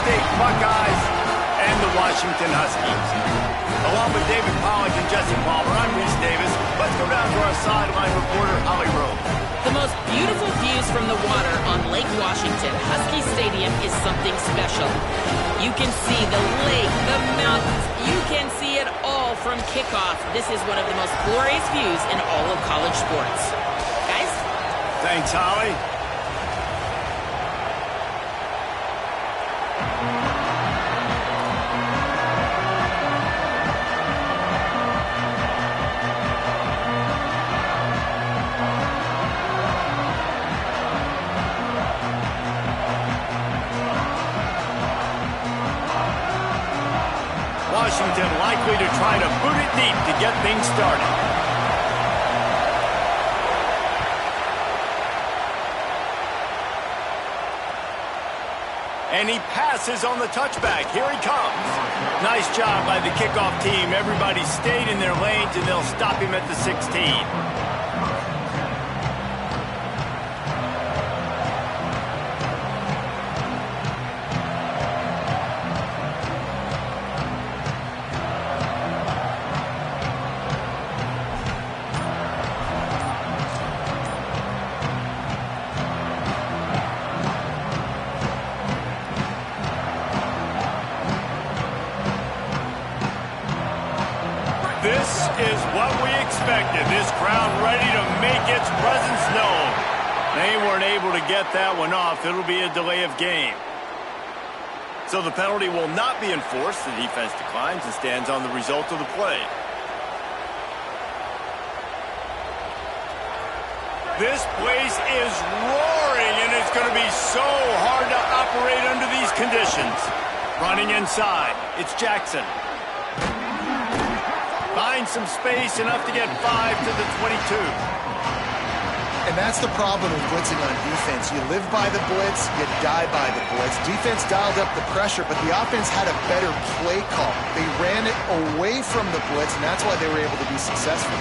State Buckeyes and the Washington Huskies. Along with David Pollack and Jesse Palmer, I'm Reese Davis. Let's go down to our sideline reporter, Holly Rose. The most beautiful views from the water on Lake Washington, Husky Stadium, is something special. You can see the lake, the mountains. You can see it all from kickoff. This is one of the most glorious views in all of college sports. Guys? Thanks, Holly. Washington likely to try to boot it deep to get things started. And he passes on the touchback. Here he comes. Nice job by the kickoff team. Everybody stayed in their lanes, and they'll stop him at the 16. This is what we expected. This crowd ready to make its presence known. They weren't able to get that one off. It'll be a delay of game. So the penalty will not be enforced. The defense declines and stands on the result of the play. This place is roaring, and it's going to be so hard to operate under these conditions. Running inside, it's Jackson. Finds some space, enough to get 5 to the 22. And that's the problem with blitzing on defense. You live by the blitz, you die by the blitz. Defense dialed up the pressure, but the offense had a better play call. They ran it away from the blitz, and that's why they were able to be successful.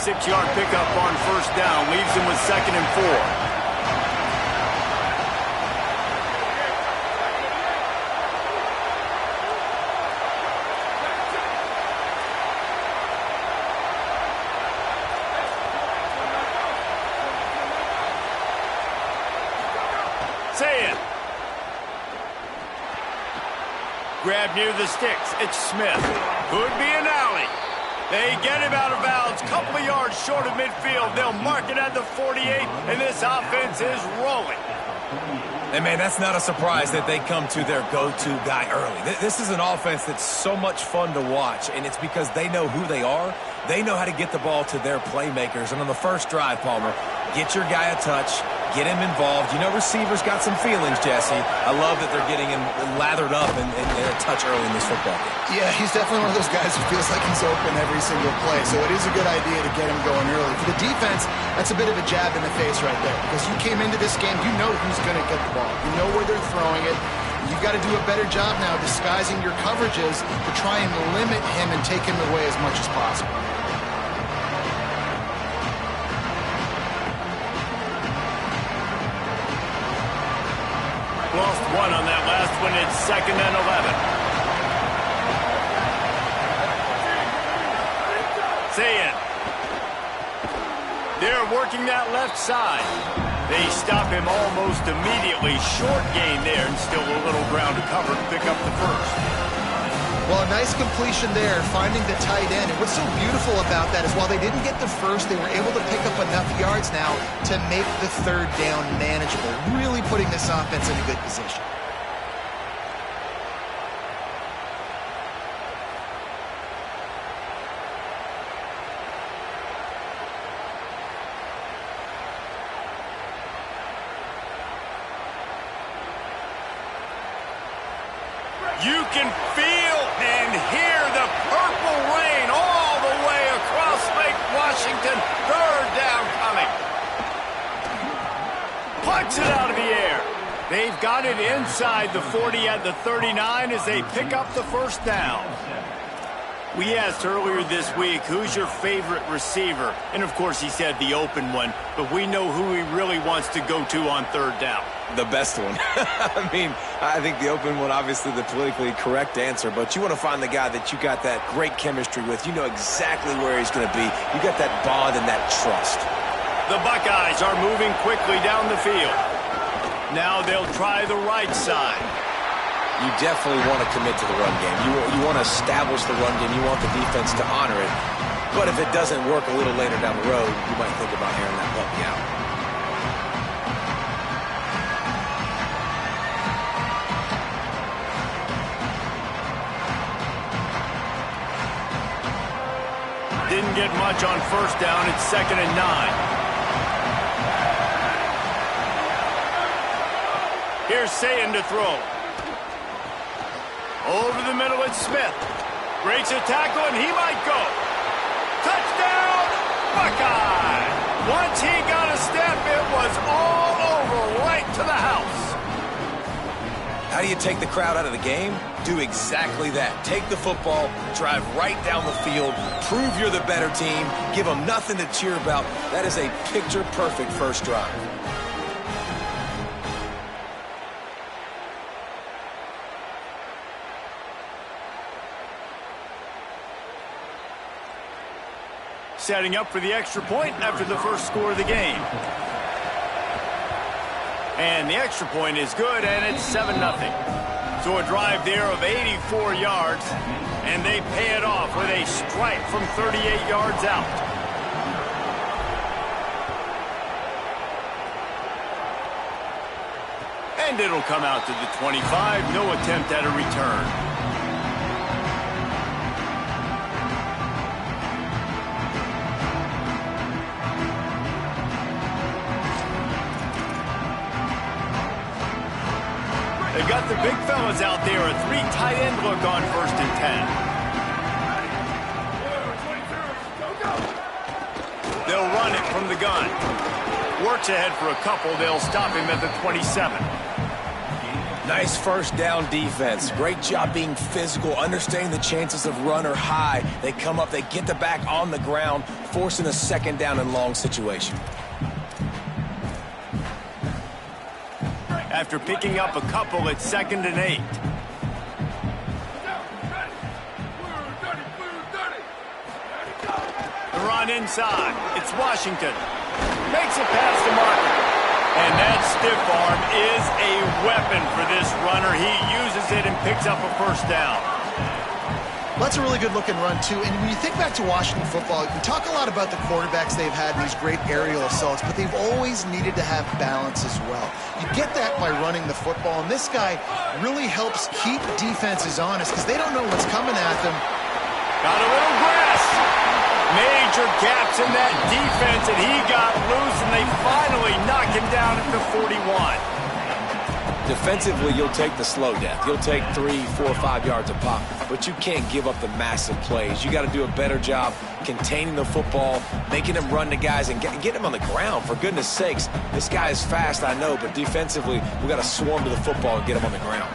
Six-yard pickup on first down. Leaves him with 2nd and 4. Grab near the sticks. It's Smith. Could be an alley. They get him out of bounds. Couple of yards short of midfield. They'll mark it at the 48, and this offense is rolling. And, man, that's not a surprise that they come to their go-to guy early. This is an offense that's so much fun to watch, and it's because they know who they are. They know how to get the ball to their playmakers. And on the first drive, Palmer, get your guy a touch, get him involved. You know receivers got some feelings, Jesse. I love that they're getting him lathered up and a touch early in this football game. Yeah, he's definitely one of those guys who feels like he's open every single play, so it is a good idea to get him going early. For the defense, that's a bit of a jab in the face right there, because you came into this game, you know who's going to get the ball. You know where they're throwing it. You've got to do a better job now disguising your coverages to try and limit him and take him away as much as possible. Lost one on that last one. It's 2nd and 11. Sayin. They're working that left side. They stop him almost immediately. Short gain there, and still a little ground to cover to pick up the first. Well, a nice completion there, finding the tight end. And what's so beautiful about that is while they didn't get the first, they were able to pick up enough yards now to make the 3rd down manageable, really putting this offense in a good position. You can feel and hear the purple rain all the way across Lake Washington. 3rd down coming. Puts it out of the air. They've got it inside the 40 at the 39 as they pick up the first down. We asked earlier this week, who's your favorite receiver? And, of course, he said the open one. But we know who he really wants to go to on third down. The best one. I mean, I think the open one, obviously the politically correct answer, but you want to find the guy that you got that great chemistry with. You know exactly where he's going to be. You got that bond and that trust. The Buckeyes are moving quickly down the field. Now they'll try the right side. You definitely want to commit to the run game. You want to establish the run game. You want the defense to honor it. But if it doesn't work a little later down the road, you might think about airing that puppy out. Didn't get much on first down. It's 2nd and 9. Here's Sayin to throw. Over the middle, it's Smith. Breaks a tackle, and he might go. Touchdown, Buckeye! Once he got a step, it was all over, right to the house. How do you take the crowd out of the game? Do exactly that. Take the football, drive right down the field, prove you're the better team, give them nothing to cheer about. That is a picture-perfect first drive. Setting up for the extra point after the first score of the game. And the extra point is good, and it's 7-0. So a drive there of 84 yards, and they pay it off with a strike from 38 yards out. And it'll come out to the 25. No attempt at a return. They've got the big fellas out there. A 3 tight end look on 1st and 10. They'll run it from the gun. Works ahead for a couple. They'll stop him at the 27. Nice first down defense. Great job being physical, understanding the chances of run are high. They come up, they get the back on the ground, forcing a 2nd down and long situation. After picking up a couple, it's 2nd and 8. The run inside. It's Washington. Makes it past the marker. And that stiff arm is a weapon for this runner. He uses it and picks up a first down. Well, that's a really good-looking run, too. And when you think back to Washington football, we talk a lot about the quarterbacks they've had in these great aerial assaults, but they've always needed to have balance as well. You get that by running the football, and this guy really helps keep defenses honest because they don't know what's coming at them. Got a little grass. Major gaps in that defense, and he got loose, and they finally knock him down at the 41. Defensively, you'll take the slow death. You'll take 3, 4, 5 yards a pop, but you can't give up the massive plays. You got to do a better job containing the football, making them run to guys, and get him on the ground. For goodness sakes, this guy is fast, I know, but defensively, we got to swarm to the football and get him on the ground.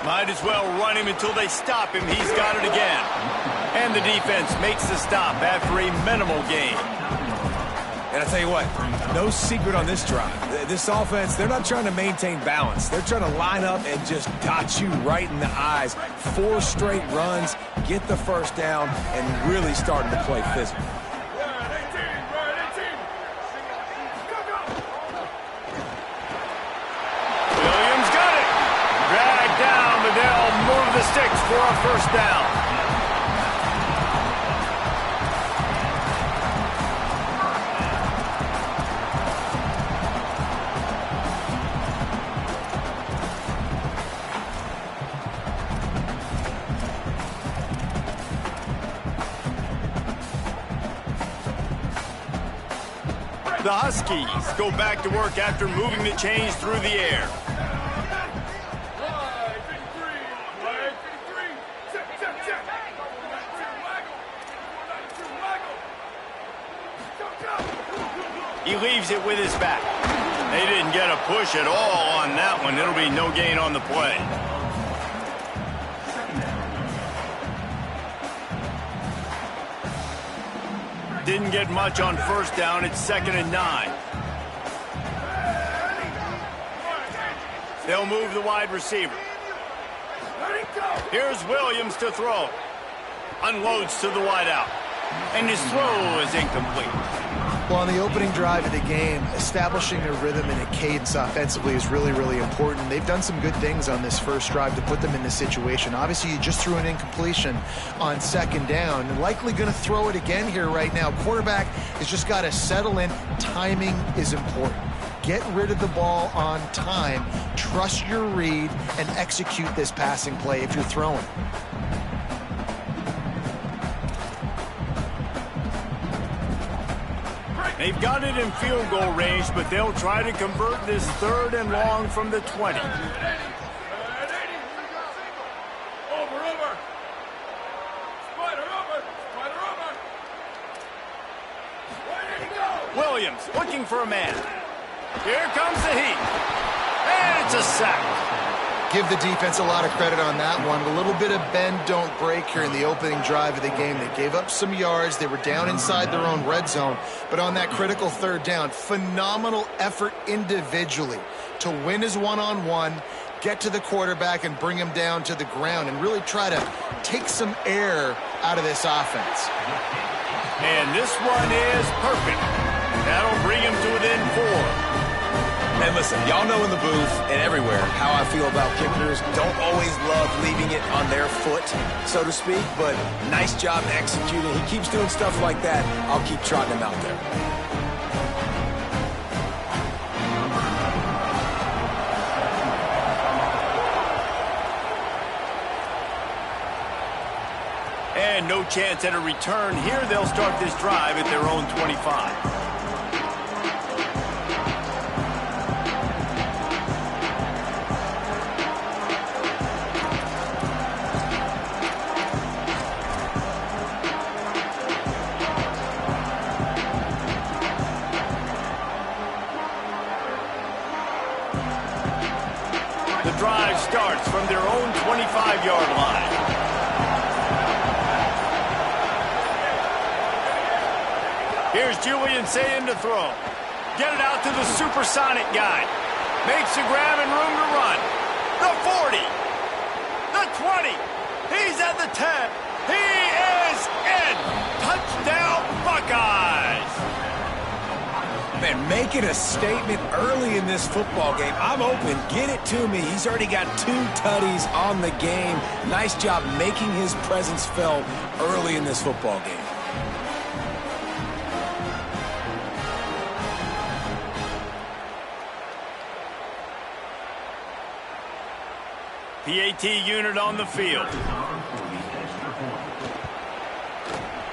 Might as well run him until they stop him. He's got it again. And the defense makes the stop after a minimal gain. And I tell you what, no secret on this drive. This offense, they're not trying to maintain balance. They're trying to line up and just dot you right in the eyes. 4 straight runs, get the first down, and really starting to play physical. Williams got it. Dragged down, but they'll move the sticks for a first down. The Huskies go back to work after moving the chains through the air. He leaves it with his back. They didn't get a push at all on that one. It'll be no gain on the play. Didn't get much on first down. It's 2nd and 9. They'll move the wide receiver. Here's Williams to throw. Unloads to the wideout. And his throw is incomplete. Well, on the opening drive of the game, establishing a rhythm and a cadence offensively is really, really important. They've done some good things on this first drive to put them in this situation. Obviously, you just threw an incompletion on 2nd down. And likely going to throw it again here right now. Quarterback has just got to settle in. Timing is important. Get rid of the ball on time. Trust your read and execute this passing play if you're throwing. They've got it in field goal range, but they'll try to convert this 3rd and long from the 20. Williams looking for a man. Here comes the heat. And it's a sack. Give the defense a lot of credit on that one. A little bit of bend, don't break here in the opening drive of the game. They gave up some yards. They were down inside their own red zone. But on that critical 3rd down, phenomenal effort individually to win his one-on-one, get to the quarterback and bring him down to the ground and really try to take some air out of this offense. And this one is perfect. That'll bring him to within 4. And listen, y'all know in the booth and everywhere how I feel about kickers. Don't always love leaving it on their foot, so to speak, but nice job executing. He keeps doing stuff like that. I'll keep trotting him out there. And no chance at a return here. They'll start this drive at their own 25. Drive starts from their own 25-yard line. Here's Julian saying to throw. Get it out to the supersonic guy. Makes the grab and room to run. The 40. The 20. He's at the 10. He is in. Touchdown, Buckeyes. Man, making a statement early in this football game. I'm open. Get it to me. He's already got 2 tutties on the game. Nice job making his presence felt early in this football game. PAT unit on the field.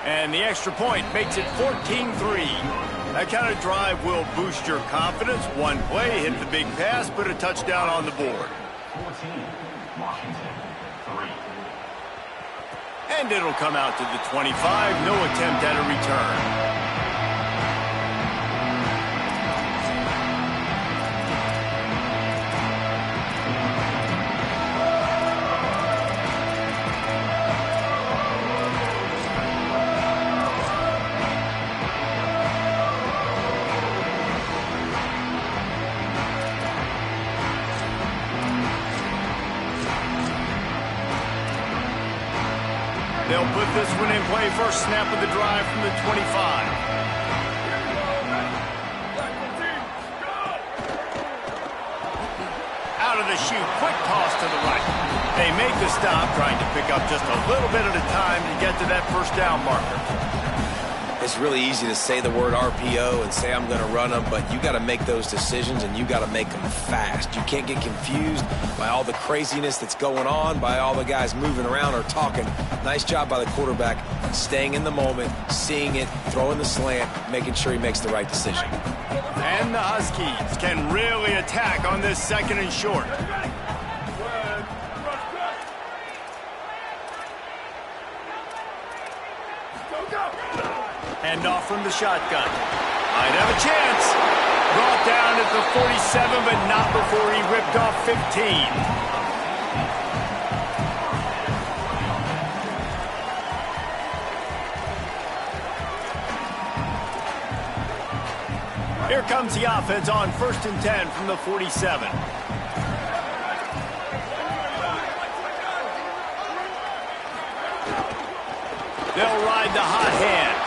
And the extra point makes it 14-3. That kind of drive will boost your confidence. One play, hit the big pass, put a touchdown on the board. And it'll come out to the 25. No attempt at a return. They'll put this one in play. First snap of the drive from the 25. Out of the chute, quick toss to the right. They make the stop, trying to pick up just a little bit at a time to get to that first down marker. It's really easy to say the word RPO and say I'm going to run them, but you got to make those decisions and you got to make them fast. You can't get confused by all the craziness that's going on, by all the guys moving around or talking. Nice job by the quarterback, staying in the moment, seeing it, throwing the slant, making sure he makes the right decision. And the Huskies can really attack on this 2nd and short. And off from the shotgun. Might have a chance. Brought down at the 47, but not before he ripped off 15. Here comes the offense on 1st and 10 from the 47. They'll ride the hot hand,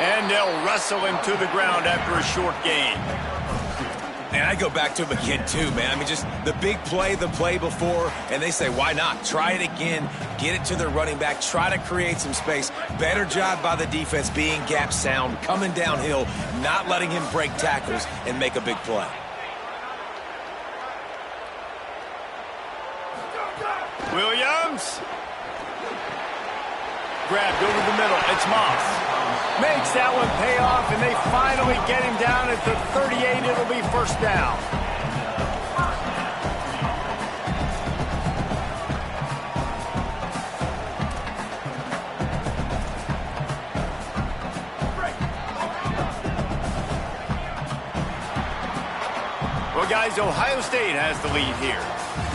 and they'll wrestle him to the ground after a short gain. And I go back to him again, too, man. I mean, just the big play, the play before, and they say, why not? Try it again, get it to their running back, try to create some space. Better job by the defense being gap sound, coming downhill, not letting him break tackles and make a big play. Williams. Grabbed over the middle. It's Moss. Makes that one pay off, and they finally get him down at the 38. It'll be first down. Well, guys, Ohio State has the lead here.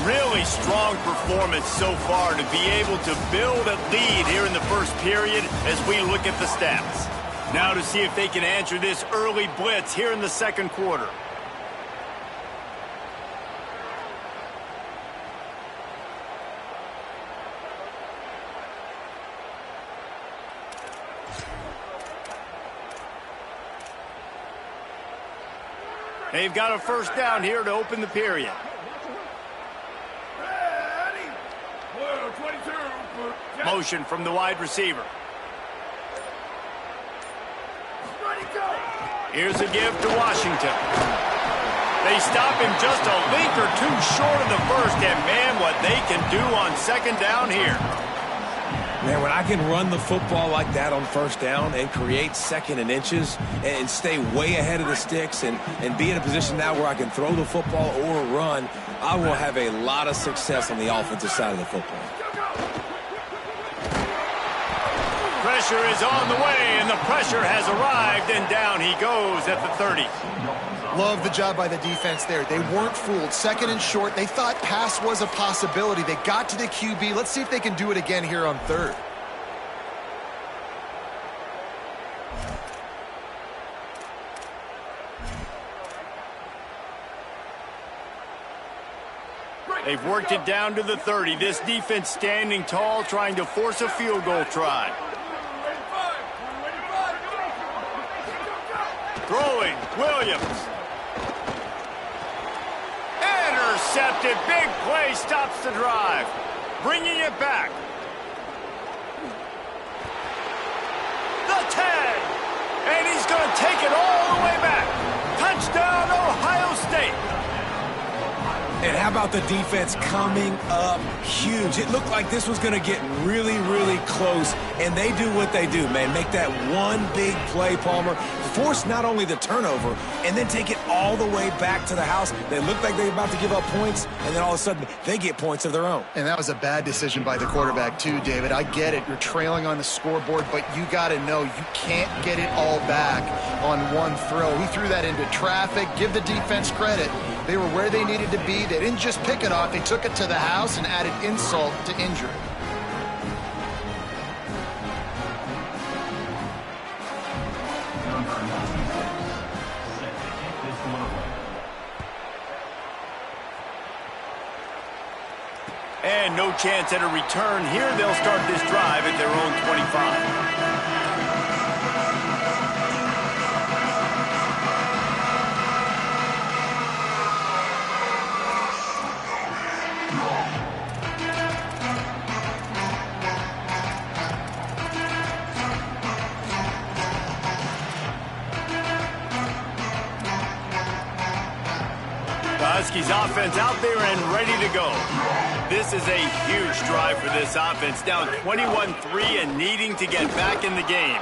Really strong performance so far to be able to build a lead here in the first period as we look at the stats. Now to see if they can answer this early blitz here in the second quarter. They've got a first down here to open the period. Motion from the wide receiver. Here's a give to Washington. They stop him just a link or two short of the first, and man, what they can do on second down here. Man, when I can run the football like that on first down and create second and inches and stay way ahead of the sticks and be in a position now where I can throw the football or run, I will have a lot of success on the offensive side of the football. Pressure is on the way, and the pressure has arrived, and down he goes at the 30. Love the job by the defense there. They weren't fooled. Second and short, they thought pass was a possibility. They got to the QB. Let's see if they can do it again here on third. They've worked it down to the 30. This defense standing tall, trying to force a field goal try. Throwing, Williams. Intercepted, big play, stops the drive. Bringing it back. The 10. And he's going to take it all the way back. Touchdown, Ohio State. And how about the defense coming up huge? It looked like this was going to get really, really close, and they do what they do, man. Make that one big play, Palmer. Force not only the turnover, and then take it all the way back to the house. They look like they're about to give up points, and then all of a sudden, they get points of their own. And that was a bad decision by the quarterback, too, David. I get it. You're trailing on the scoreboard, but you got to know you can't get it all back on one throw. He threw that into traffic. Give the defense credit. They were where they needed to be. They didn't just pick it off. They took it to the house and added insult to injury. And no chance at a return here. They'll start this drive at their own 25. Huskies offense out there and ready to go. This is a huge drive for this offense, down 21-3 and needing to get back in the game.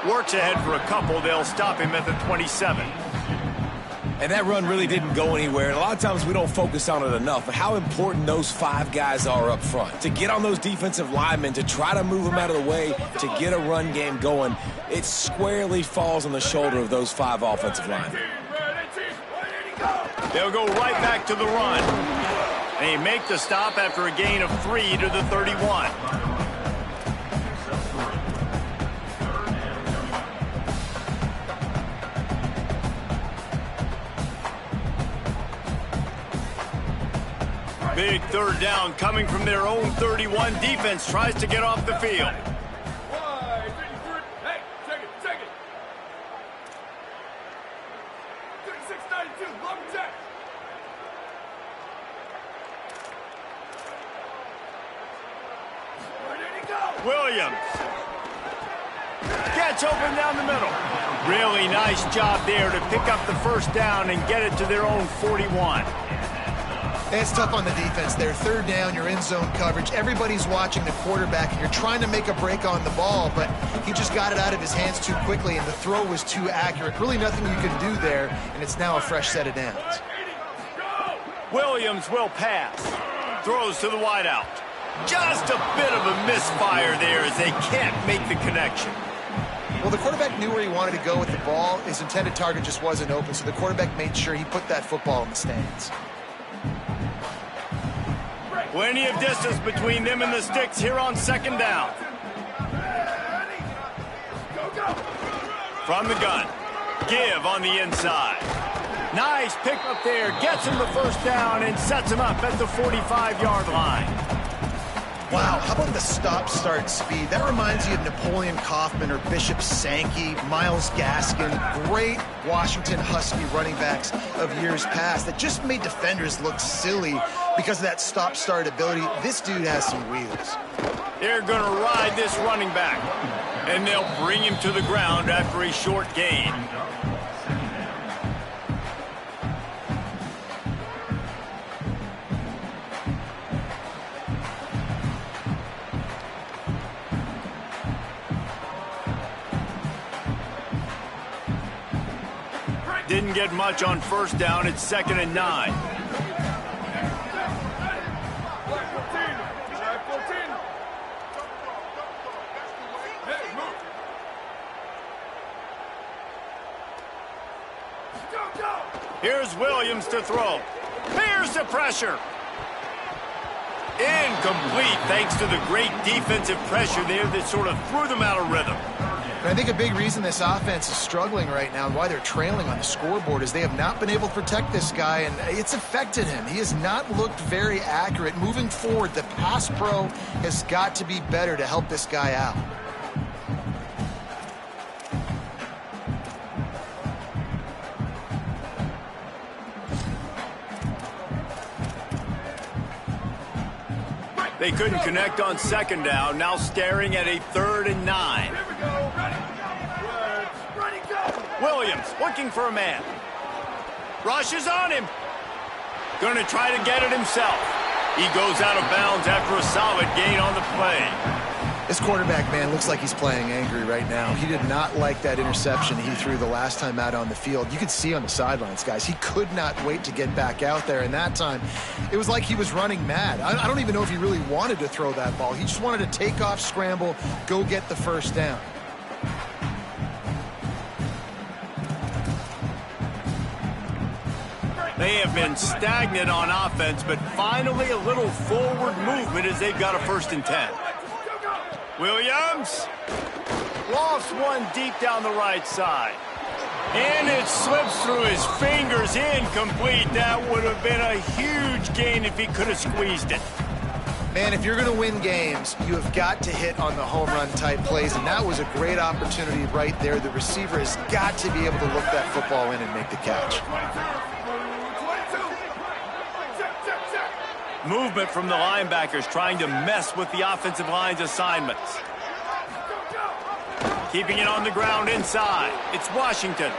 Works ahead for a couple. They'll stop him at the 27. And that run really didn't go anywhere. And a lot of times we don't focus on it enough, but how important those five guys are up front. To get on those defensive linemen, to try to move them out of the way, to get a run game going, it squarely falls on the shoulder of those five offensive linemen. They'll go right back to the run. They make the stop after a gain of 3 to the 31. Big third down coming from their own 31. Defense tries to get off the field. Williams gets open down the middle. Really nice job there to pick up the first down and get it to their own 41. It's tough on the defense there. Third down, you're in zone coverage. Everybody's watching the quarterback, and you're trying to make a break on the ball, but he just got it out of his hands too quickly, and the throw was too accurate. Really nothing you can do there, and it's now a fresh set of downs. Williams will pass. Throws to the wideout. Just a bit of a misfire there as they can't make the connection. Well, the quarterback knew where he wanted to go with the ball. His intended target just wasn't open, so the quarterback made sure he put that football in the stands. Plenty of distance between them and the sticks here on second down. From the gun. Give on the inside. Nice pickup there. Gets him the first down and sets him up at the 45-yard line. Wow, how about the stop-start speed? That reminds you of Napoleon Kaufman or Bishop Sankey, Myles Gaskin, great Washington Husky running backs of years past that just made defenders look silly because of that stop-start ability. This dude has some wheels. They're going to ride this running back, and they'll bring him to the ground after a short gain. Didn't get much on first down. It's 2nd and 9. Here's Williams to throw. Here's the pressure. Incomplete thanks to the great defensive pressure there that sort of threw them out of rhythm. And I think a big reason this offense is struggling right now and why they're trailing on the scoreboard is they have not been able to protect this guy, and it's affected him. He has not looked very accurate. Moving forward, the pass pro has got to be better to help this guy out. They couldn't connect on second down, now staring at a 3rd and 9. Williams looking for a man. Rushes on him. Going to try to get it himself. He goes out of bounds after a solid gain on the play. This quarterback, man, looks like he's playing angry right now. He did not like that interception he threw the last time out on the field. You could see on the sidelines, guys, he could not wait to get back out there. And that time, it was like he was running mad. I don't even know if he really wanted to throw that ball. He just wanted to take off, scramble, go get the first down. They have been stagnant on offense, but finally a little forward movement as they've got a 1st and 10. Williams lost one deep down the right side. And it slips through his fingers, incomplete. That would have been a huge gain if he could have squeezed it. Man, if you're going to win games, you have got to hit on the home run type plays, and that was a great opportunity right there. The receiver has got to be able to look that football in and make the catch. Movement from the linebackers trying to mess with the offensive line's assignments. Keeping it on the ground inside. It's Washington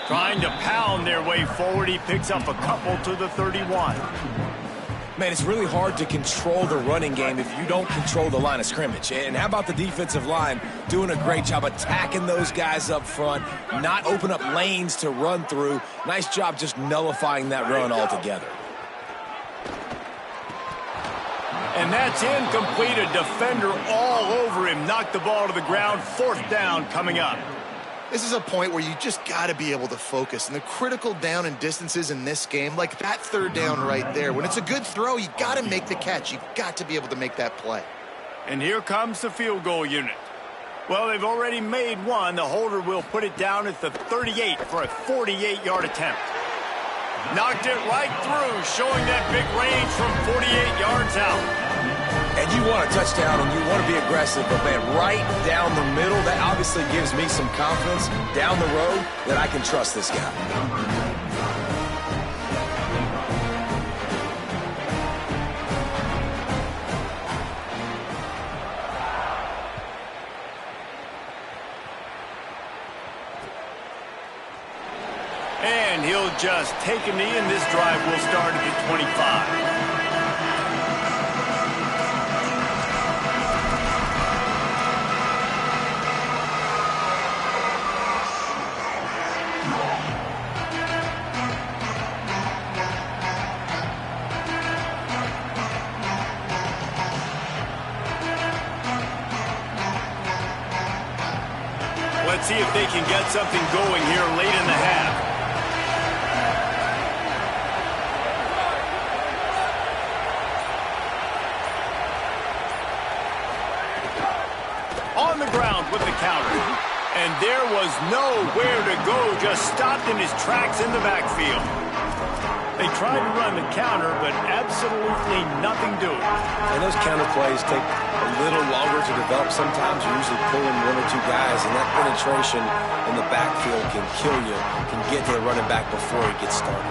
trying to pound their way forward. He picks up a couple to the 31. Man, it's really hard to control the running game if you don't control the line of scrimmage. And how about the defensive line doing a great job attacking those guys up front, not open up lanes to run through. Nice job just nullifying that run altogether. And that's incomplete. A defender all over him. Knocked the ball to the ground. 4th down coming up. This is a point where you just got to be able to focus. And the critical down and distances in this game, like that third down right there, when it's a good throw, you got to make the catch. You've got to be able to make that play. And here comes the field goal unit. Well, they've already made one. The holder will put it down at the 38 for a 48-yard attempt. Knocked it right through, showing that big range from 48 yards out. And you want a touchdown and you want to be aggressive, but man, right down the middle, that obviously gives me some confidence down the road that I can trust this guy. And he'll just take a knee, and this drive will start at the 25. Let's see if they can get something going here late in the half. On the ground with the counter. And there was nowhere to go, just stopped in his tracks in the backfield. They tried to run the counter, but absolutely nothing doing. And those counter plays take a little longer to develop sometimes. You're usually pulling one or two guys, and that penetration in the backfield can kill you, can get to the running back before he gets started.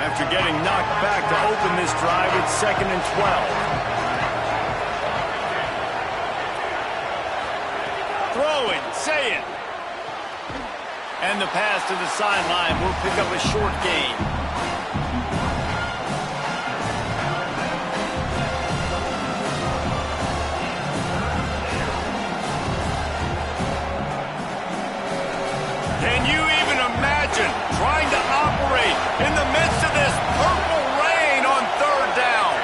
After getting knocked back to open this drive, it's 2nd and 12. Throwing, say it. And the pass to the sideline will pick up a short gain. Can you even imagine trying to operate in the midst of this purple rain on 3rd down?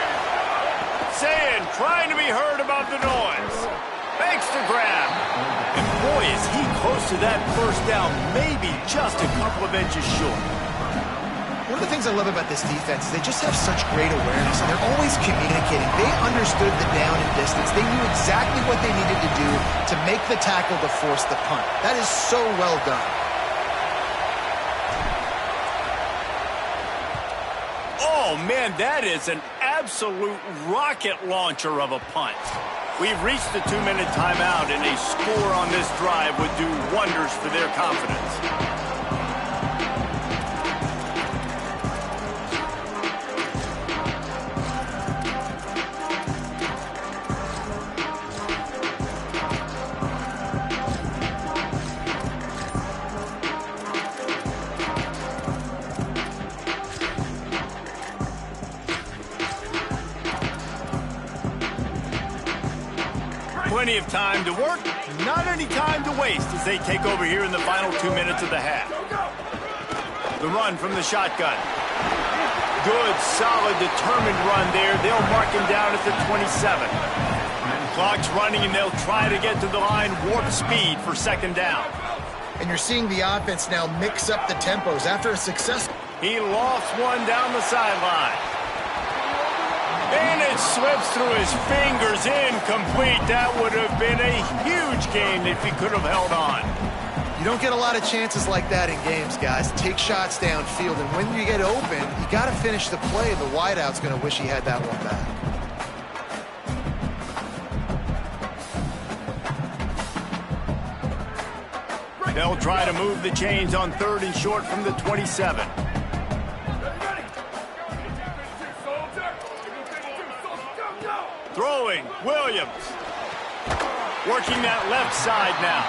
Saying, trying to be heard about the noise. Makes the grab. And boy, is he close to that 1st down, maybe just a couple of inches short. One of the things I love about this defense is they just have such great awareness, and they're always communicating. They understood the down and distance. They knew exactly what they needed to do to make the tackle to force the punt. That is so well done. Oh, man, that is an absolute rocket launcher of a punt. We've reached the 2-minute timeout, and a score on this drive would do wonders for their confidence. Plenty of time to work, not any time to waste as they take over here in the final 2 minutes of the half. The run from the shotgun. Good, solid, determined run there. They'll mark him down at the 27. Clock's running, and they'll try to get to the line warp speed for 2nd down. And you're seeing the offense now mix up the tempos after a success. He lost one down the sideline. And it slips through his fingers, incomplete. That would have been a huge gain if he could have held on. You don't get a lot of chances like that in games, guys. Take shots downfield, and when you get open, you got to finish the play. The wideout's going to wish he had that one back. They'll try to move the chains on 3rd and short from the 27. Throwing, Williams. Working that left side now.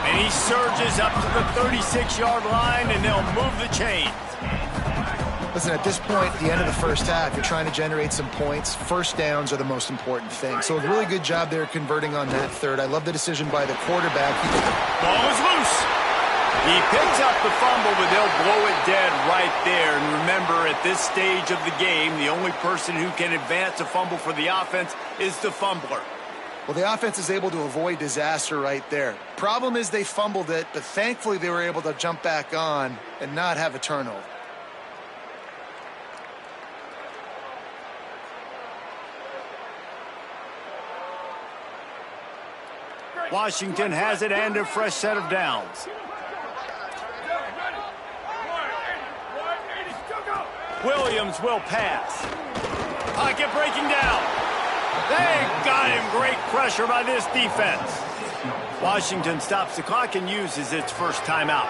And he surges up to the 36-yard line, and they'll move the chains. Listen, at this point, at the end of the 1st half, you're trying to generate some points. 1st downs are the most important thing. So a really good job there converting on that 3rd. I love the decision by the quarterback. Ball is loose. He picks up the fumble, but they'll blow it dead right there. And remember, at this stage of the game, the only person who can advance a fumble for the offense is the fumbler. Well, the offense is able to avoid disaster right there. Problem is they fumbled it, but thankfully they were able to jump back on and not have a turnover. Washington has it and a fresh set of downs. Williams will pass. Pocket breaking down. They got him. Great pressure by this defense. Washington stops the clock and uses its first timeout.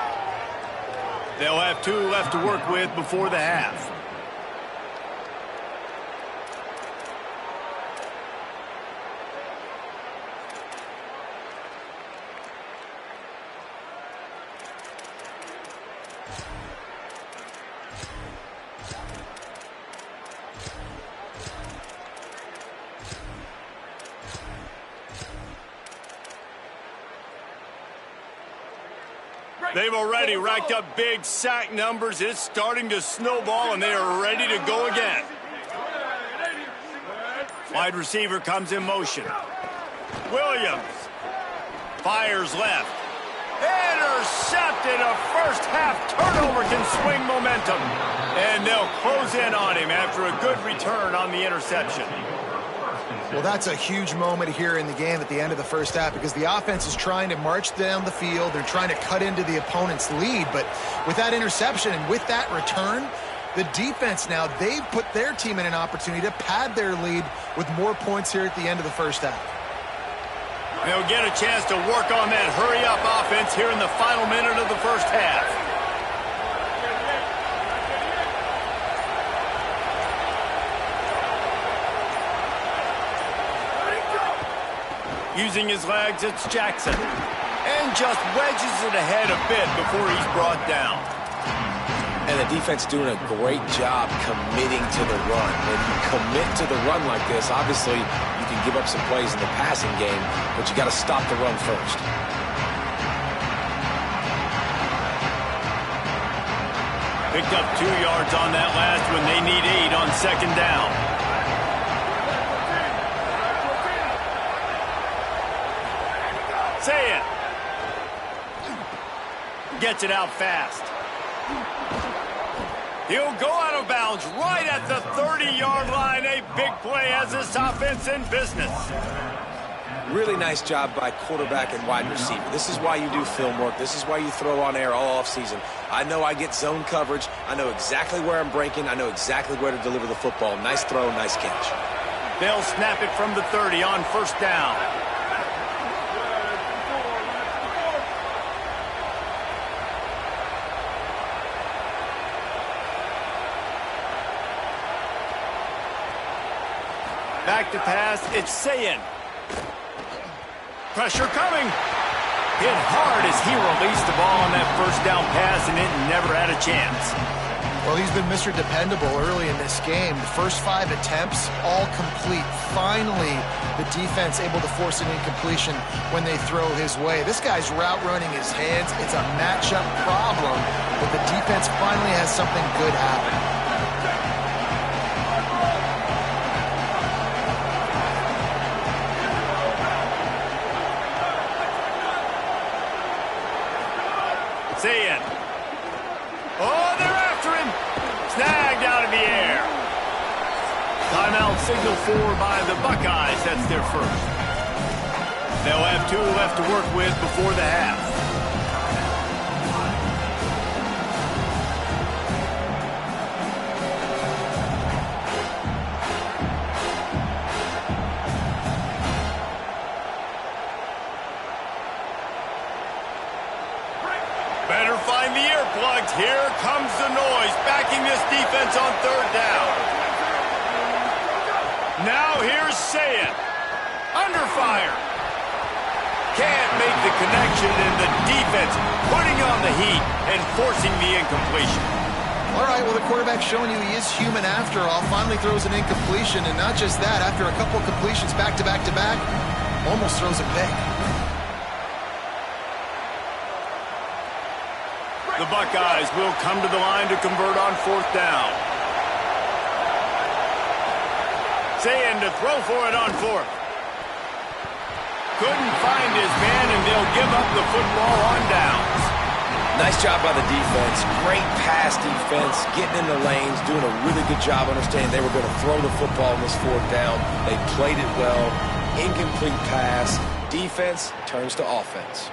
They'll have 2 left to work with before the half. They've already racked up big sack numbers. It's starting to snowball, and they are ready to go again. Wide receiver comes in motion. Williams fires left. Intercepted. A first half turnover can swing momentum. And they'll close in on him after a good return on the interception. Well, that's a huge moment here in the game at the end of the first half because the offense is trying to march down the field. They're trying to cut into the opponent's lead. But with that interception and with that return, the defense now, they've put their team in an opportunity to pad their lead with more points here at the end of the first half. They'll get a chance to work on that hurry-up offense here in the final minute of the first half. Using his legs, it's Jackson. And just wedges it ahead a bit before he's brought down. And the defense doing a great job committing to the run. When you commit to the run like this, obviously you can give up some plays in the passing game, but you got to stop the run first. Picked up 2 yards on that last one. They need 8 on second down. Say it. Gets it out fast. He'll go out of bounds right at the 30-yard line. A big play as this offense in business. Really nice job by quarterback and wide receiver. This is why you do film work. This is why you throw on air all offseason. I know I get zone coverage. I know exactly where I'm breaking. I know exactly where to deliver the football. Nice throw, nice catch. They'll snap it from the 30 on first down. Back to pass, it's Sayin. Pressure coming. Hit hard as he released the ball on that first down pass, and it never had a chance. Well, he's been Mr. Dependable early in this game. The first 5 attempts, all complete. Finally, the defense able to force an incompletion when they throw his way. This guy's route running his hands. It's a matchup problem, but the defense finally has something good happen. Sayin. Oh, they're after him. Snagged out of the air. Timeout signal for by the Buckeyes. That's their first. They'll have 2 left to work with before the half. Better find the earplugs. Here comes the noise, backing this defense on third down. Now here's Sayin. Under fire. Can't make the connection, and the defense putting on the heat and forcing the incompletion. All right, well, the quarterback's showing you he is human after all. Finally throws an incompletion, and not just that, after a couple completions back to back to back, almost throws a pick. The Buckeyes will come to the line to convert on 4th down. Saying to throw for it on 4th. Couldn't find his man, and they'll give up the football on downs. Nice job by the defense. Great pass defense, getting in the lanes, doing a really good job understanding they were going to throw the football on this 4th down. They played it well. Incomplete pass. Defense turns to offense.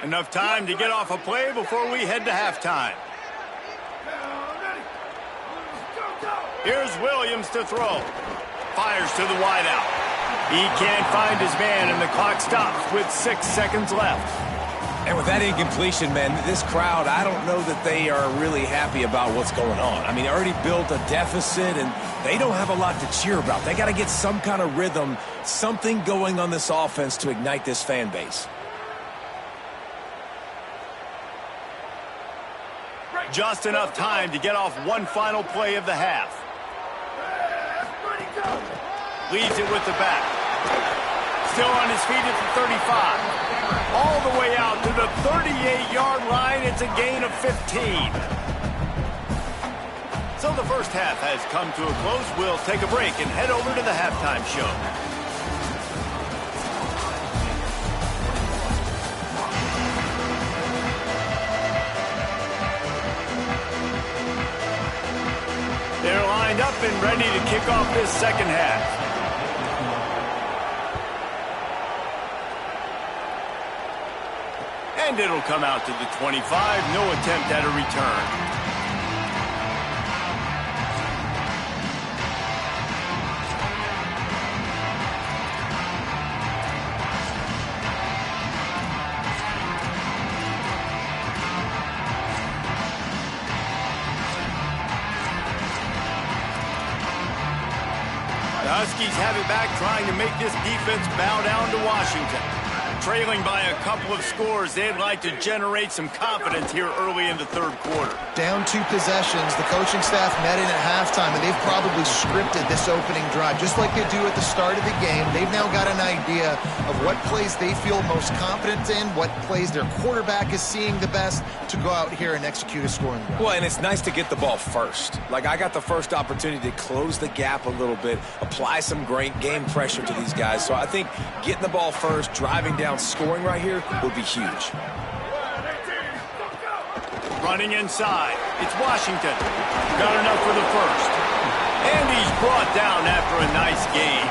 Enough time to get off a play before we head to halftime. Here's Williams to throw. Fires to the wideout. He can't find his man, and the clock stops with 6 seconds left. And with that incompletion, man, this crowd, I don't know that they are really happy about what's going on. I mean, they already built a deficit, and they don't have a lot to cheer about. They got to get some kind of rhythm, something going on this offense to ignite this fan base. Just enough time to get off one final play of the half. Leads it with the back. Still on his feet at the 35. All the way out to the 38-yard line. It's a gain of 15. So the first half has come to a close. We'll take a break and head over to the halftime show. They're lined up and ready to kick off this second half. And it'll come out to the 25. No attempt at a return. The Huskies have it back, trying to make this defense bow down to Washington. Trailing by a couple of scores, they'd like to generate some confidence here early in the third quarter. Down 2 possessions, the coaching staff met in at halftime, and they've probably scripted this opening drive. Just like they do at the start of the game, they've now got an idea of what plays they feel most confident in, what plays their quarterback is seeing the best to go out here and execute a scoring drive. Well, and it's nice to get the ball first. Like, I got the first opportunity to close the gap a little bit, apply some great game pressure to these guys. So I think getting the ball first, driving down, scoring right here would be huge. Running inside. It's Washington. Got enough for the first. And he's brought down after a nice game.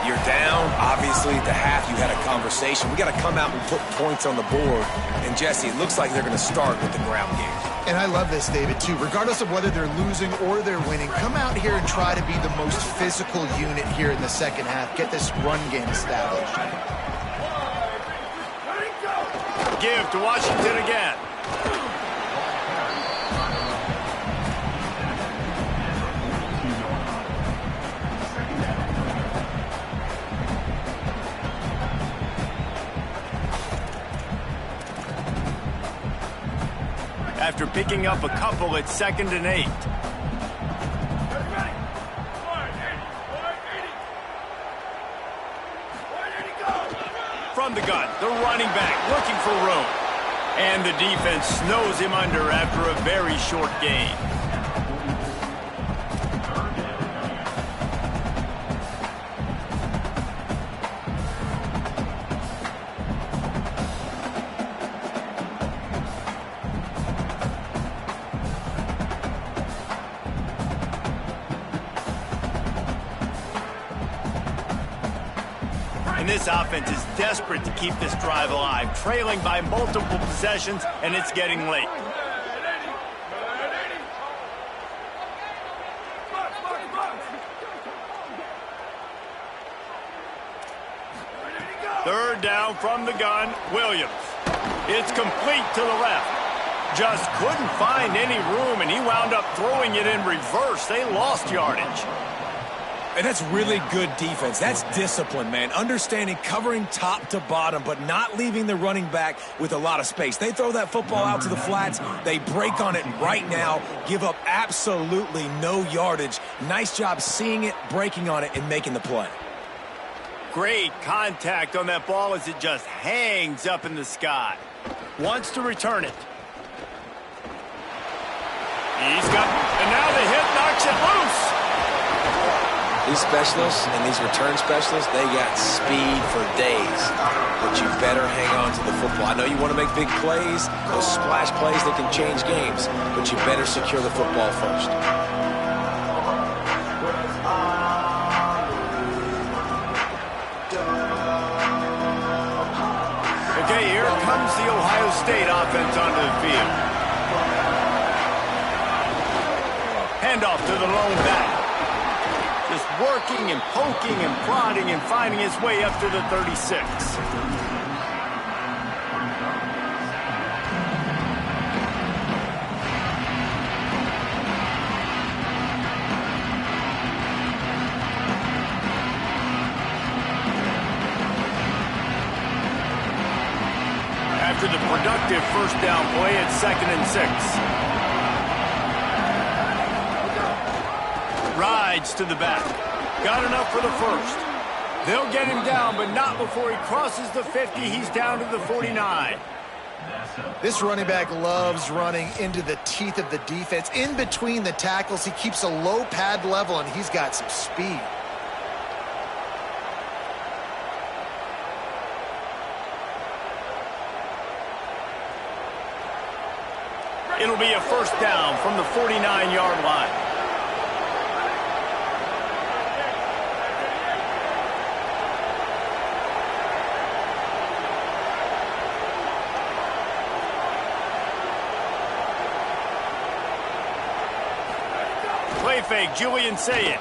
You're down. Obviously, at the half, you had a conversation. We got to come out and put points on the board. And, Jesse, it looks like they're going to start with the ground game. And I love this, David, too. Regardless of whether they're losing or they're winning, come out here and try to be the most physical unit here in the second half. Get this run game established. Give to Washington again. After picking up a couple, it's 2nd and 8. From the gun, the running back looking for room. And the defense snows him under after a very short gain. And this offense is desperate to keep this drive alive, trailing by multiple possessions, and it's getting late. Third down from the gun, Williams. It's complete to the left. Just couldn't find any room, and he wound up throwing it in reverse. They lost yardage. And that's really good defense. That's discipline, man. Understanding covering top to bottom, but not leaving the running back with a lot of space. They throw that football out to the flats. They break on it right now, give up absolutely no yardage. Nice job seeing it, breaking on it, and making the play. Great contact on that ball as it just hangs up in the sky. Wants to return it. And now the hit knocks it loose. These specialists and these return specialists, they got speed for days. But you better hang on to the football. I know you want to make big plays, those splash plays that can change games, but you better secure the football first. Okay, here comes the Ohio State offense onto the field. Handoff to the lone back. Just working and poking and prodding and finding his way up to the 36. After the productive first down play, it's 2nd and 6. Rides to the back. Got enough for the first. They'll get him down, but not before he crosses the 50. He's down to the 49. This running back loves running into the teeth of the defense. In between the tackles, he keeps a low pad level, and he's got some speed. It'll be a first down from the 49-yard line. Play fake, Julian Saying.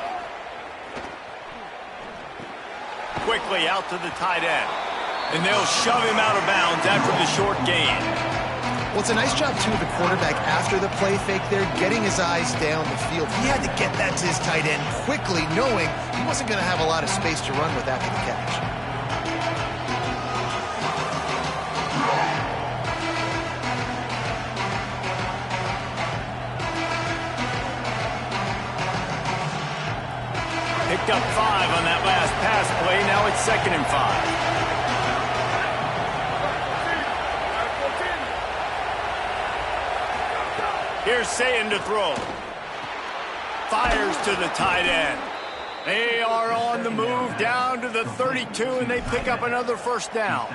Quickly out to the tight end. And they'll shove him out of bounds after the short gain. Well, it's a nice job, too, of the quarterback after the play fake there, getting his eyes down the field. He had to get that to his tight end quickly, knowing he wasn't going to have a lot of space to run with after the catch. Picked up 5 on that last pass play. Now it's 2nd and 5. Here's Saying to throw. Fires to the tight end. They are on the move down to the 32, and they pick up another first down.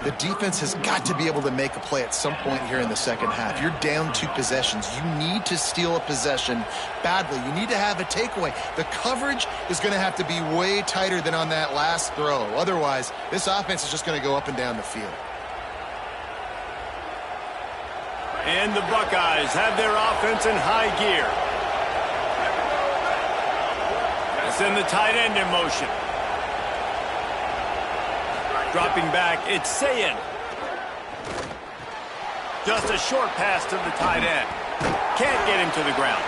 The defense has got to be able to make a play at some point here in the second half. You're down 2 possessions. You need to steal a possession badly. You need to have a takeaway. The coverage is going to have to be way tighter than on that last throw. Otherwise, this offense is just going to go up and down the field. And the Buckeyes have their offense in high gear. They send the tight end in motion. Dropping back, it's Saying. Just a short pass to the tight end. Can't get him to the ground.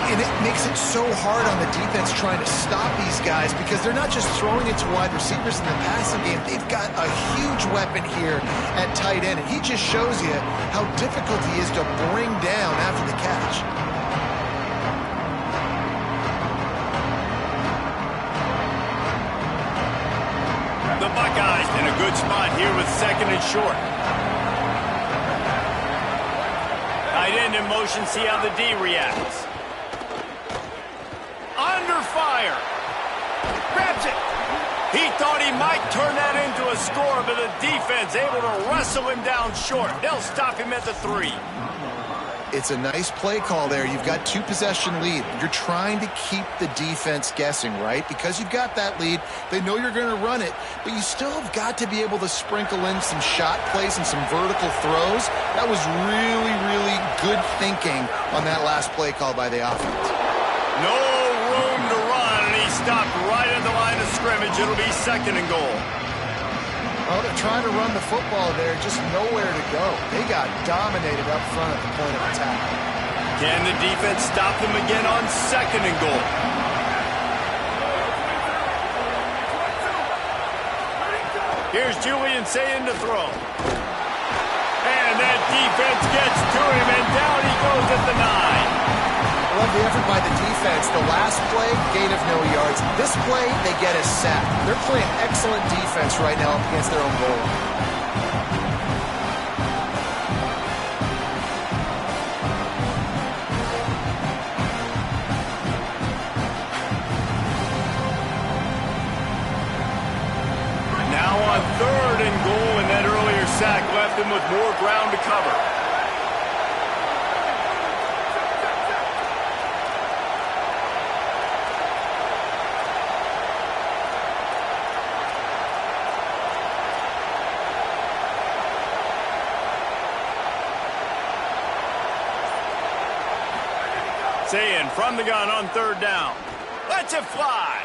And it makes it so hard on the defense trying to stop these guys because they're not just throwing it to wide receivers in the passing game. They've got a huge weapon here at tight end, and he just shows you how difficult he is to bring down after the catch. The Buckeyes in a good spot here with 2nd and short. Tight end in motion, see how the D reacts. Under fire. Grabs it. He thought he might turn that into a score, but the defense able to wrestle him down short. They'll stop him at the 3. It's a nice play call there. You've got 2 possession lead. You're trying to keep the defense guessing, right? Because you've got that lead. They know you're going to run it, but you still have got to be able to sprinkle in some shot plays and some vertical throws. That was really, really good thinking on that last play call by the offense. No room to run, and he stopped right at the line of scrimmage. It'll be 2nd and goal. Well, they're trying to run the football there, just nowhere to go. They got dominated up front at the point of attack. Can the defense stop them again on 2nd and goal? Here's Julian saying to throw. And that defense gets to him, and down he goes at the 9. I love the effort by the defense. The last play, gain of no yards. This play, they get a sack. They're playing excellent defense right now up against their own goal. Third and goal, and that earlier sack left him with more ground to cover. Saying from the gun on third down. Let's it fly.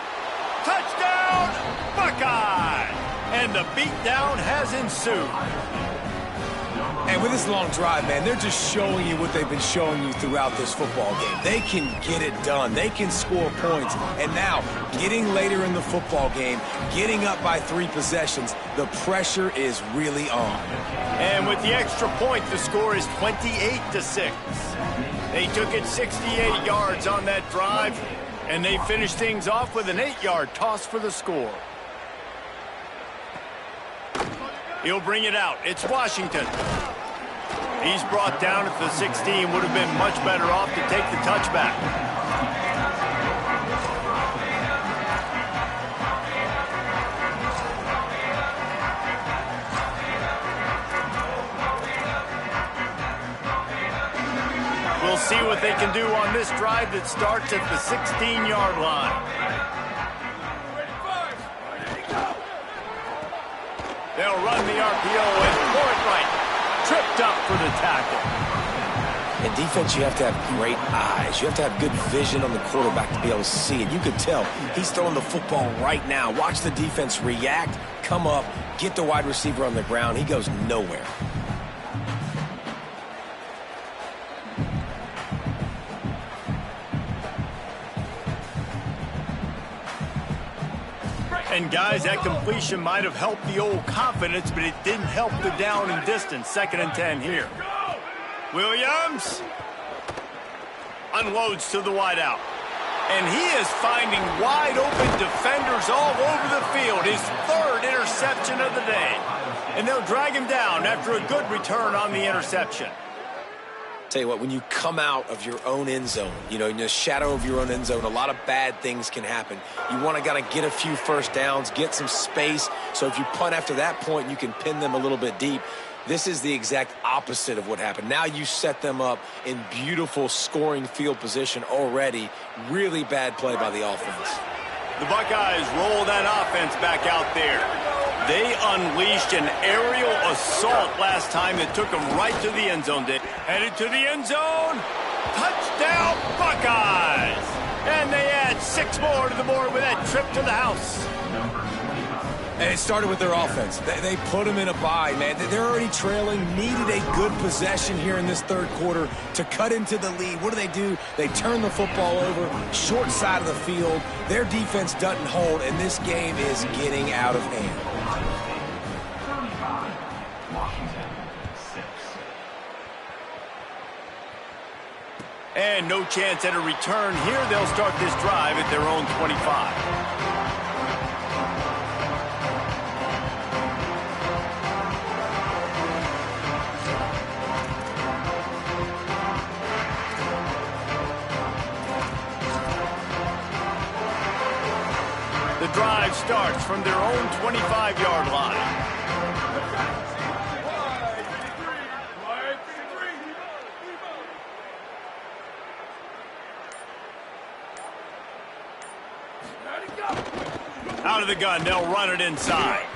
Touchdown, Buckeye! And the beatdown has ensued. And with this long drive, man, they're just showing you what they've been showing you throughout this football game. They can get it done. They can score points. And now, getting later in the football game, getting up by 3 possessions, the pressure is really on. And with the extra point, the score is 28-6. They took it 68 yards on that drive, and they finished things off with an 8-yard toss for the score. He'll bring it out. It's Washington. He's brought down at the 16. Would have been much better off to take the touchback. We'll see what they can do on this drive that starts at the 16-yard line. They'll run the RPO and pull it right. Tripped up for the tackle. In defense, you have to have great eyes. You have to have good vision on the quarterback to be able to see it. You could tell he's throwing the football right now. Watch the defense react, come up, get the wide receiver on the ground. He goes nowhere. And guys, that completion might have helped the old confidence, but it didn't help the down and distance. 2nd and 10 here. Williams unloads to the wideout. And he is finding wide open defenders all over the field. His 3rd interception of the day. And they'll drag him down after a good return on the interception. Tell you what, when you come out of your own end zone, you know, in the shadow of your own end zone, a lot of bad things can happen. You want to kind of get a few first downs, get some space, so if you punt after that point, you can pin them a little bit deep. This is the exact opposite of what happened. Now you set them up in beautiful scoring field position already. Really bad play by the offense. The Buckeyes roll that offense back out there. They unleashed an aerial assault last time that took them right to the end zone. Headed to the end zone. Touchdown, Buckeyes! And they add 6 more to the board with that trip to the house. And it started with their offense. They put them in a bye, man. They're already trailing, needed a good possession here in this 3rd quarter to cut into the lead. What do? They turn the football over, short side of the field. Their defense doesn't hold, and this game is getting out of hand. And no chance at a return here. They'll start this drive at their own 25. The drive starts from their own 25-yard line. Out of the gun, they'll run it inside.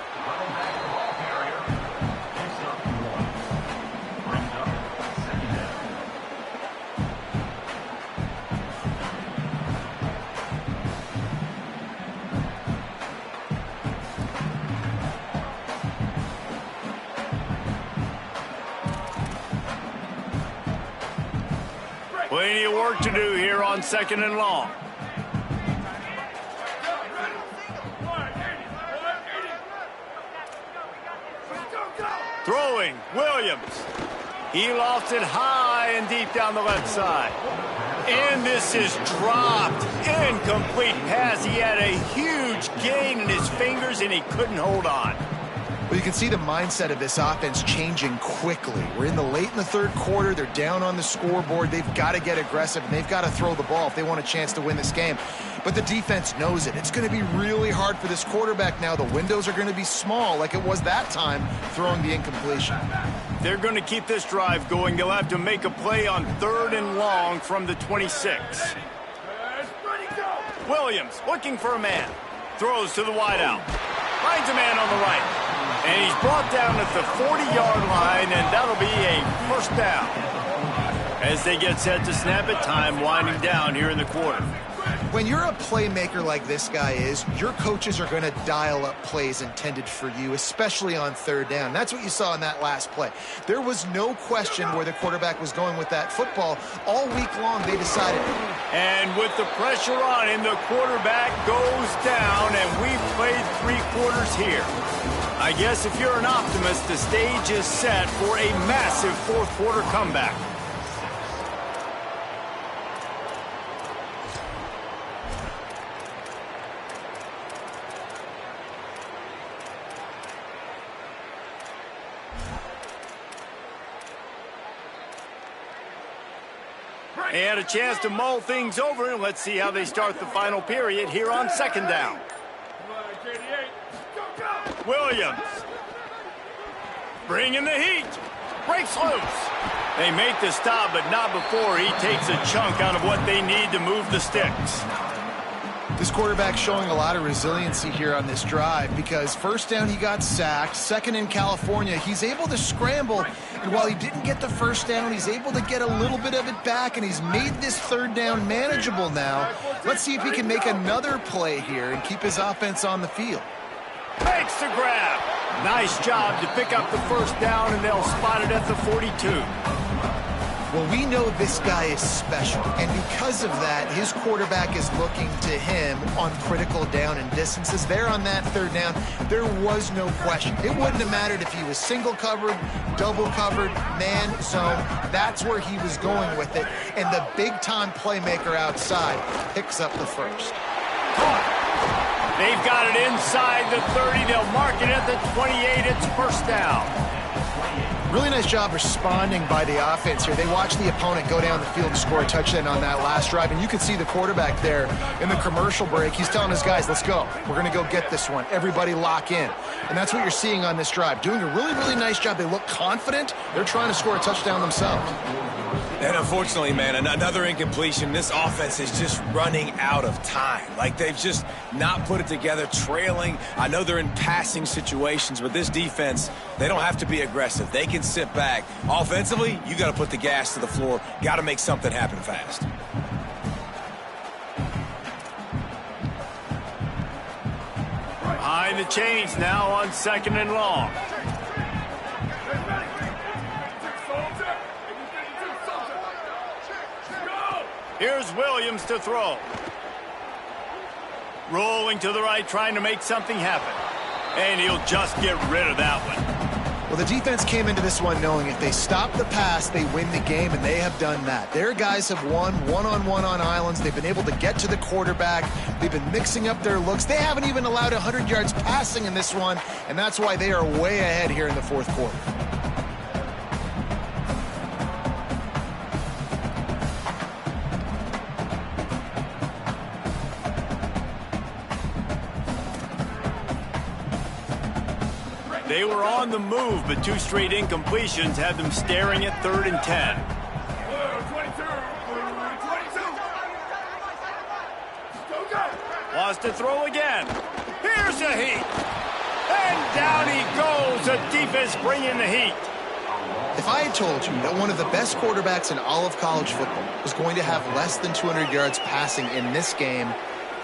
Plenty of work to do here on 2nd and long. Throwing, Williams. He lofts it high and deep down the left side. And this is dropped. Incomplete pass. He had a huge gain in his fingers, and he couldn't hold on. Well, you can see the mindset of this offense changing quickly. We're in the third quarter. They're down on the scoreboard. They've got to get aggressive, and they've got to throw the ball if they want a chance to win this game. But the defense knows it. It's going to be really hard for this quarterback now. The windows are going to be small like it was that time throwing the incompletion. They're going to keep this drive going. They'll have to make a play on 3rd and long from the 26. Williams looking for a man. Throws to the wideout. Finds a man on the right. And he's brought down at the 40-yard line, and that'll be a first down. As they get set to snap it, time winding down here in the quarter. When you're a playmaker like this guy is, your coaches are going to dial up plays intended for you, especially on 3rd down. That's what you saw in that last play. There was no question where the quarterback was going with that football. All week long, they decided. And with the pressure on him, the quarterback goes down, and we've played 3 quarters here. I guess if you're an optimist, the stage is set for a massive 4th quarter comeback. And a chance to mull things over, and let's see how they start the final period here on 2nd down. Williams. Bringing the heat. Breaks loose. They make the stop, but not before he takes a chunk out of what they need to move the sticks. This quarterback's showing a lot of resiliency here on this drive because 1st down he got sacked, 2nd in California, he's able to scramble, and while he didn't get the 1st down, he's able to get a little bit of it back, and he's made this 3rd down manageable now. Let's see if he can make another play here and keep his offense on the field. Makes the grab. Nice job to pick up the 1st down, and they'll spot it at the 42. Well, we know this guy is special, and because of that, his quarterback is looking to him on critical down and distances. There on that 3rd down, there was no question. It wouldn't have mattered if he was single covered, double covered, man zone. That's where he was going with it, and the big-time playmaker outside picks up the 1st. They've got it inside the 30. They'll mark it at the 28. It's 1st down. Really nice job responding by the offense here. They watched the opponent go down the field and score a touchdown on that last drive, and you could see the quarterback there in the commercial break. He's telling his guys, let's go. We're going to go get this one. Everybody lock in. And that's what you're seeing on this drive. Doing a really, really nice job. They look confident. They're trying to score a touchdown themselves. And unfortunately, man, another incompletion. This offense is just running out of time. Like, they've just not put it together, trailing. I know they're in passing situations, but this defense, they don't have to be aggressive. They can sit back. Offensively, you got to put the gas to the floor. Got to make something happen fast. Behind the chains now on 2nd and long. Here's Williams to throw. Rolling to the right, trying to make something happen. And he'll just get rid of that one. Well, the defense came into this one knowing if they stop the pass, they win the game, and they have done that. Their guys have won one-on-one on islands. They've been able to get to the quarterback. They've been mixing up their looks. They haven't even allowed 100 yards passing in this one, and that's why they are way ahead here in the 4th quarter. They were on the move, but 2 straight incompletions had them staring at 3rd and 10. Lost to throw again. Here's the heat. And down he goes. The defense bringing the heat. If I had told you that one of the best quarterbacks in all of college football was going to have less than 200 yards passing in this game,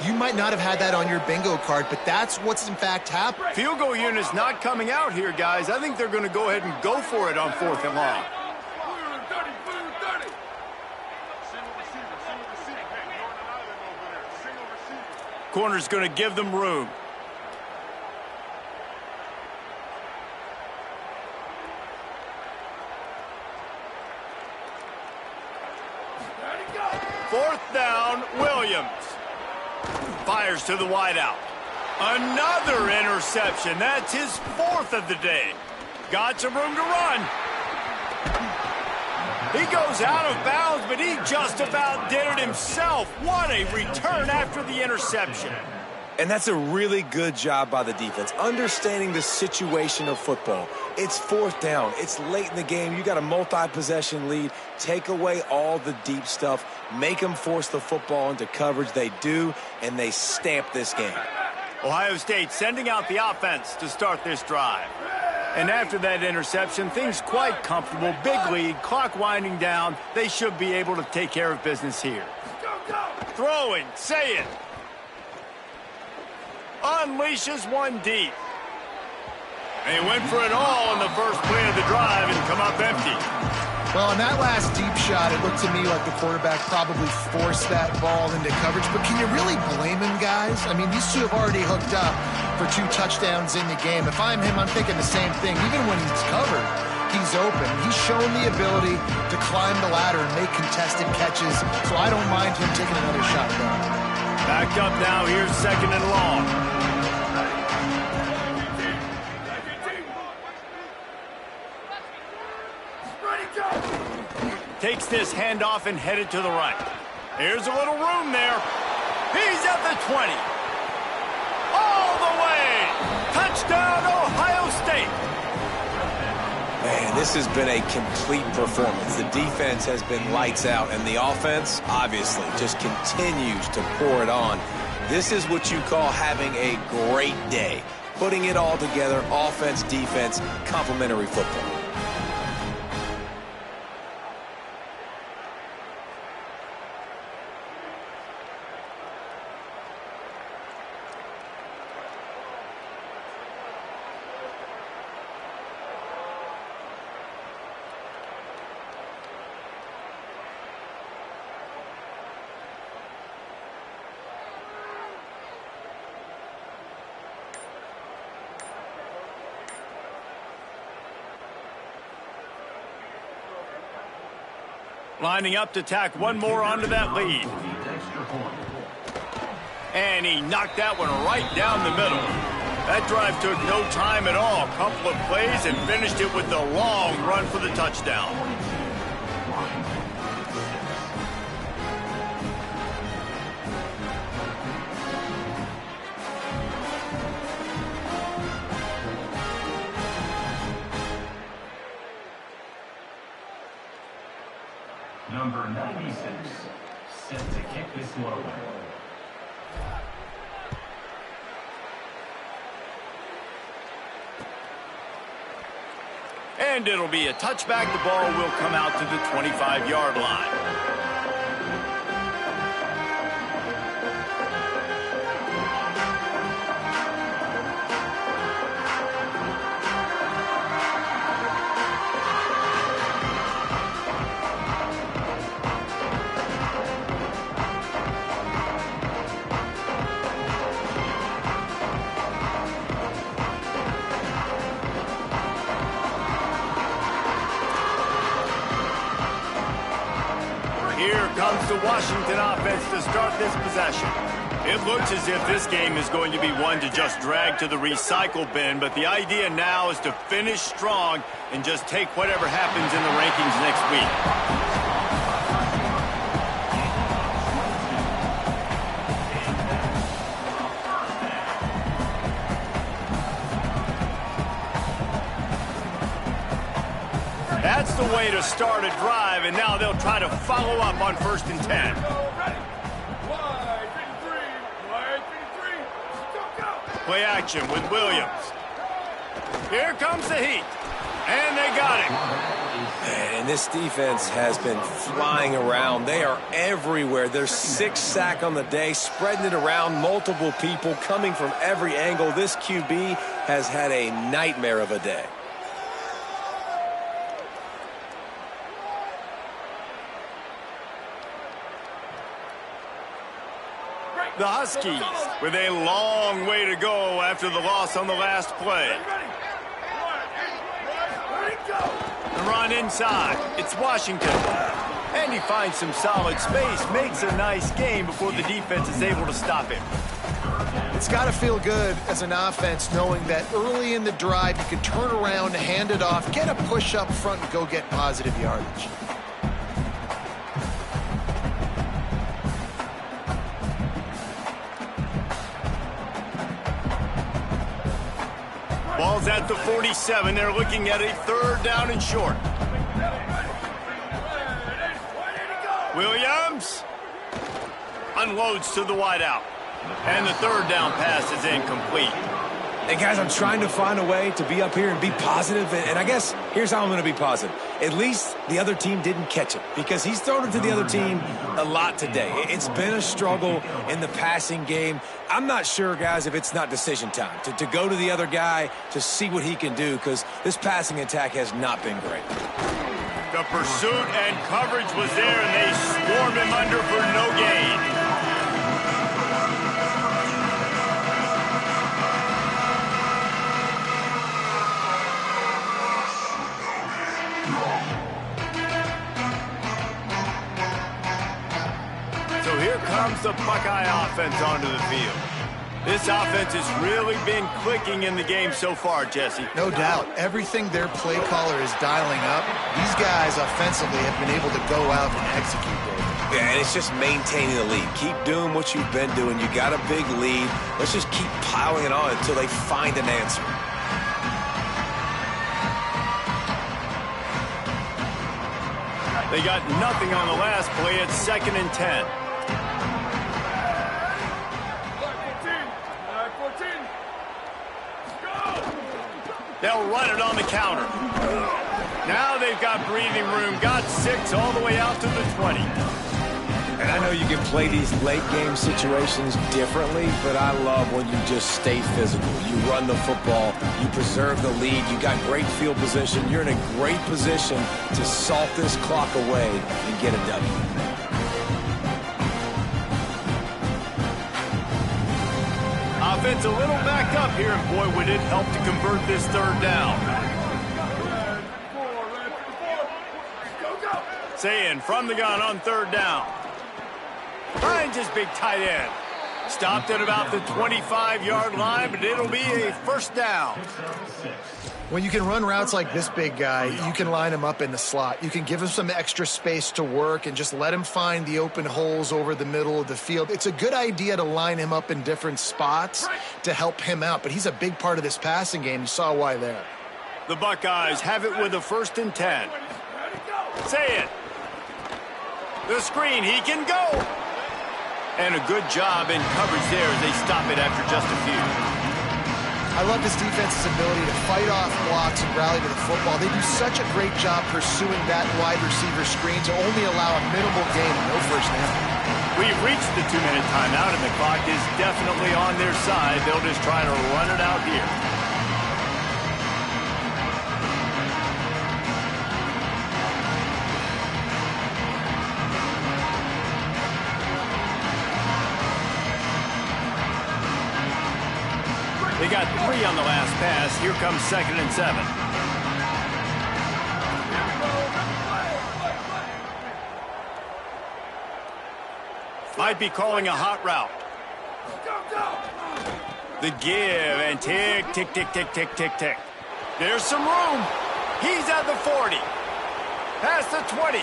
you might not have had that on your bingo card, but that's what's in fact happened. Field goal unit's not coming out here, guys. I think they're going to go ahead and go for it on 4th and long. Corner's going to give them room. 4th down, Williams. Fires to the wideout. Another interception. That's his 4th of the day. Got some room to run. He goes out of bounds, but he just about did it himself. What a return after the interception. And that's a really good job by the defense, understanding the situation of football. It's 4th down. It's late in the game. You got a multi-possession lead. Take away all the deep stuff. Make them force the football into coverage. They do, and they stamp this game. Ohio State sending out the offense to start this drive. And after that interception, things quite comfortable. Big lead, clock winding down. They should be able to take care of business here. Throwing, say it. Unleashes one deep. They went for it all in the first play of the drive and come up empty. Well, on that last deep shot, it looked to me like the quarterback probably forced that ball into coverage. But can you really blame him, guys? I mean, these two have already hooked up for 2 touchdowns in the game. If I'm him, I'm thinking the same thing. Even when he's covered, he's open. He's shown the ability to climb the ladder and make contested catches. So I don't mind him taking another shot at that. Backed up now. Here's 2nd and long. Takes this handoff and headed to the right. Here's a little room there. He's at the 20. All the way. Touchdown, Ohio State. Man, this has been a complete performance. The defense has been lights out, and the offense, obviously, just continues to pour it on. This is what you call having a great day. Putting it all together, offense, defense, complementary football. Lining up to tack one more onto that lead. And he knocked that one right down the middle. That drive took no time at all. A couple of plays and finished it with the long run for the touchdown. Number 96, set to kick this one away. And it'll be a touchback. The ball will come out to the 25-yard line. Here comes the Washington offense to start this possession. It looks as if this game is going to be one to just drag to the recycle bin, but the idea now is to finish strong and just take whatever happens in the rankings next week. That's the way to start a drive, and now they'll try to follow up on 1st and 10. Play action with Williams. Here comes the heat, and they got him. And this defense has been flying around. They are everywhere. There's 6 sacks on the day, spreading it around, multiple people coming from every angle. This QB has had a nightmare of a day. The Huskies with a long way to go after the loss on the last play. run inside. It's Washington. And he finds some solid space, makes a nice game before the defense is able to stop him. It's got to feel good as an offense knowing that early in the drive you can turn around, hand it off, get a push up front, and go get positive yardage. Ball's at the 47. They're looking at a 3rd down and short. Williams unloads to the wideout. And the 3rd down pass is incomplete. Hey, guys, I'm trying to find a way to be up here and be positive, and I guess here's how I'm going to be positive. At least the other team didn't catch it, because he's thrown it to the other team a lot today. It's been a struggle in the passing game. I'm not sure, guys, if it's not decision time, to go to the other guy to see what he can do, because this passing attack has not been great. The pursuit and coverage was there, and they swarmed him under for no gain. So here comes the Buckeye offense onto the field. This offense has really been clicking in the game so far, Jesse. No doubt. Everything their play caller is dialing up, these guys offensively have been able to go out and execute there. Yeah, and it's just maintaining the lead. Keep doing what you've been doing. You got a big lead. Let's just keep piling it on until they find an answer. They got nothing on the last play. It's 2nd and 10. They'll run it on the counter. Now they've got breathing room. Got 6 all the way out to the 20. And I know you can play these late game situations differently, but I love when you just stay physical. You run the football, you preserve the lead, you got great field position, you're in a great position to salt this clock away and get a W. Offense a little backed up here, and boy, would it help to convert this 3rd down. Sayin from the gun on 3rd down. Finds his big tight end. Stopped at about the 25-yard line, but it'll be a 1st down. When you can run routes like this big guy, you can line him up in the slot. You can give him some extra space to work and just let him find the open holes over the middle of the field. It's a good idea to line him up in different spots to help him out, but he's a big part of this passing game. You saw why there. The Buckeyes have it with a 1st and 10. Say it. The screen, he can go. And a good job in coverage there as they stop it after just a few. I love this defense's ability to fight off blocks and rally to the football. They do such a great job pursuing that wide receiver screen to only allow a minimal gain and no 1st down. We've reached the 2-minute timeout, and the clock is definitely on their side. They'll just try to run it out here. They got 3 on the last pass. Here comes 2nd and 7. Might be calling a hot route. The give and tick, tick, tick, tick, tick, tick, tick. There's some room. He's at the 40. Past the 20.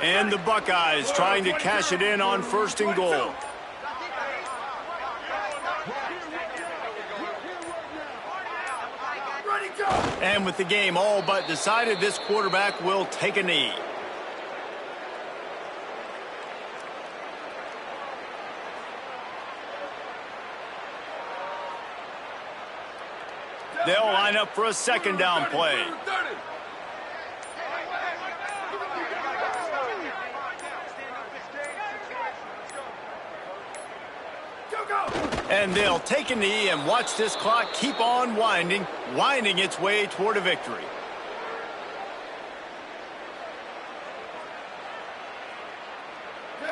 And the Buckeyes trying to cash it in on 1st and goal. And with the game all but decided, this quarterback will take a knee. They'll line up for a 2nd down play. And they'll take a knee and watch this clock keep on winding its way toward a victory.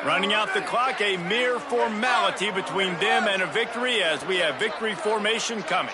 Running out the clock, a mere formality between them and a victory as we have victory formation coming.